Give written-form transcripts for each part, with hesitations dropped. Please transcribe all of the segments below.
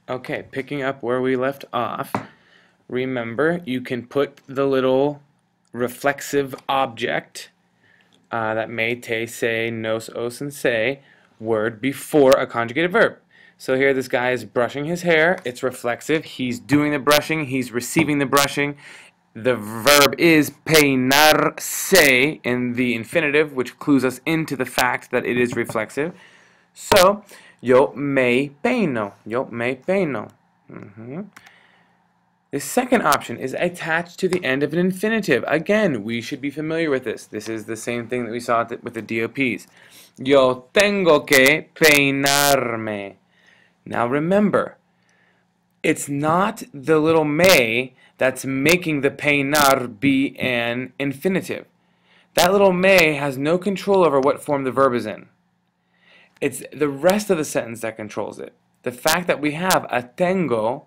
Okay, picking up where we left off, remember you can put the little reflexive object that may, te, say, nos, os, and say word before a conjugated verb. So here this guy is brushing his hair. It's reflexive. He's doing the brushing. He's receiving the brushing. The verb is peinarse in the infinitive, which clues us into the fact that it is reflexive. So, yo me peino. Yo me peino. The second option is attached to the end of an infinitive. Again, we should be familiar with this. This is the same thing that we saw with the DOPs. Yo tengo que peinarme. Now remember, it's not the little me that's making the peinar be an infinitive. That little me has no control over what form the verb is in. It's the rest of the sentence that controls it. The fact that we have a tengo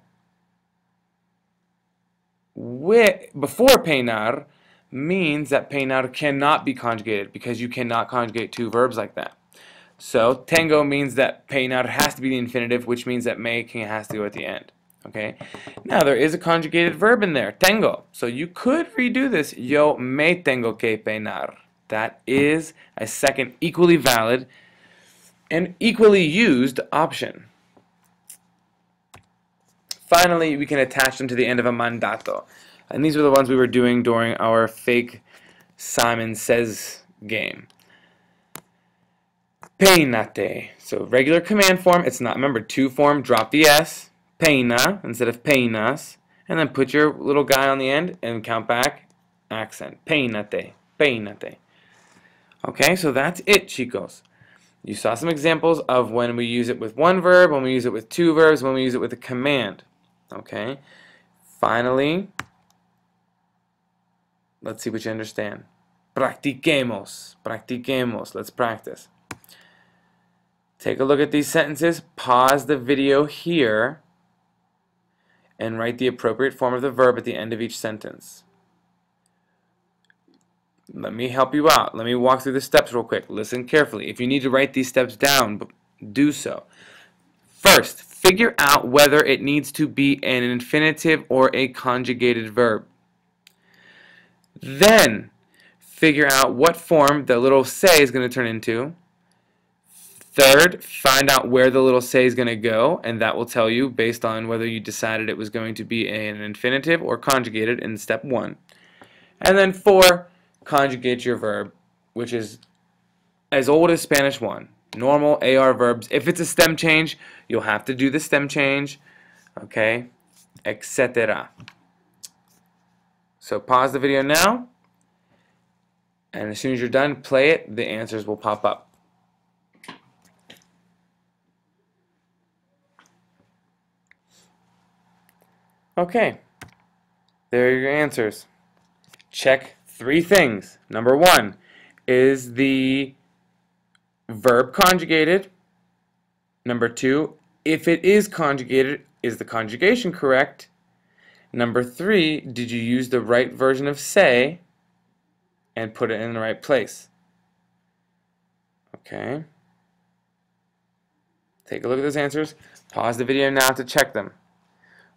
before peinar means that peinar cannot be conjugated because you cannot conjugate two verbs like that. So tengo means that peinar has to be the infinitive, which means that me has to go at the end. Okay. Now there is a conjugated verb in there, tengo. So you could redo this. Yo me tengo que peinar. That is a second equally valid and equally used option. Finally, we can attach them to the end of a mandato. And these were the ones we were doing during our fake Simon Says game. Peinate. So regular command form, it's not, remember, to form, drop the S. Peina instead of peinas. And then put your little guy on the end and count back, accent. Peinate. Peinate. Okay, so that's it, chicos. You saw some examples of when we use it with one verb, when we use it with two verbs, when we use it with a command. Okay. Finally, let's see what you understand. Practiquemos. Practiquemos. Let's practice. Take a look at these sentences. Pause the video here and write the appropriate form of the verb at the end of each sentence. Let me help you out. Let me walk through the steps real quick. Listen carefully. If you need to write these steps down, do so. First, figure out whether it needs to be an infinitive or a conjugated verb. Then, figure out what form the little say is going to turn into. Third, find out where the little say is going to go, and that will tell you based on whether you decided it was going to be an infinitive or conjugated in step 1. And then 4, conjugate your verb, which is as old as Spanish 1. Normal AR verbs. If it's a stem change, you'll have to do the stem change, okay, etc. So pause the video now, and as soon as you're done, play it. The answers will pop up. Okay, there are your answers. Check 3 things. Number 1, is the verb conjugated? Number 2, if it is conjugated, is the conjugation correct? Number 3, did you use the right version of say and put it in the right place? Okay. Take a look at those answers. Pause the video now to check them.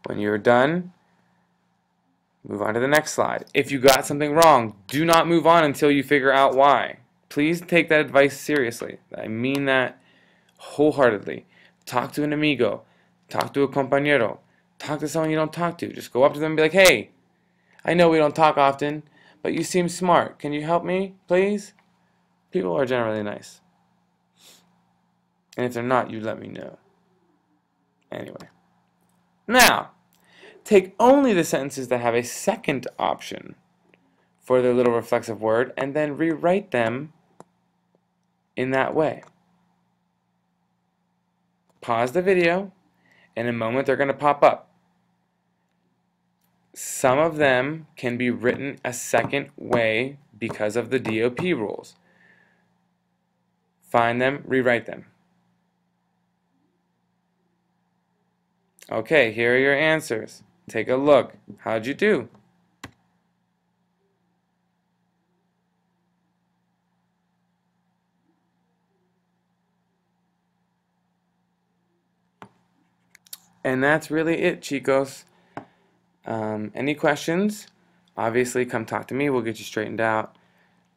When you're done, move on to the next slide. If you got something wrong, do not move on until you figure out why. Please take that advice seriously. I mean that wholeheartedly. Talk to an amigo. Talk to a compañero. Talk to someone you don't talk to. Just go up to them and be like, hey, I know we don't talk often, but you seem smart. Can you help me, please? People are generally nice. And if they're not, you let me know. Anyway. Now, take only the sentences that have a second option for their little reflexive word and then rewrite them in that way. Pause the video. In a moment, they're going to pop up. Some of them can be written a second way because of the DOP rules. Find them, rewrite them. Okay, here are your answers. Take a look. How'd you do? And that's really it, chicos. Any questions? Obviously, come talk to me. We'll get you straightened out.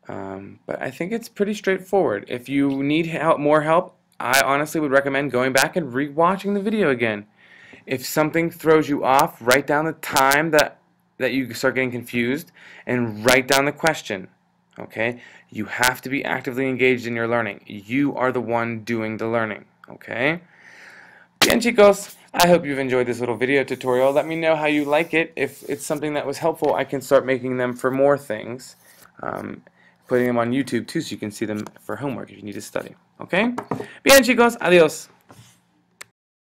But I think it's pretty straightforward. If you need help, more help, I honestly would recommend going back and re-watching the video again. If something throws you off, write down the time that you start getting confused and write down the question. Okay? You have to be actively engaged in your learning. You are the one doing the learning. Okay? Bien, chicos, I hope you've enjoyed this little video tutorial. Let me know how you like it. If it's something that was helpful, I can start making them for more things. Putting them on YouTube too so you can see them for homework if you need to study. Okay? Bien, chicos, adios.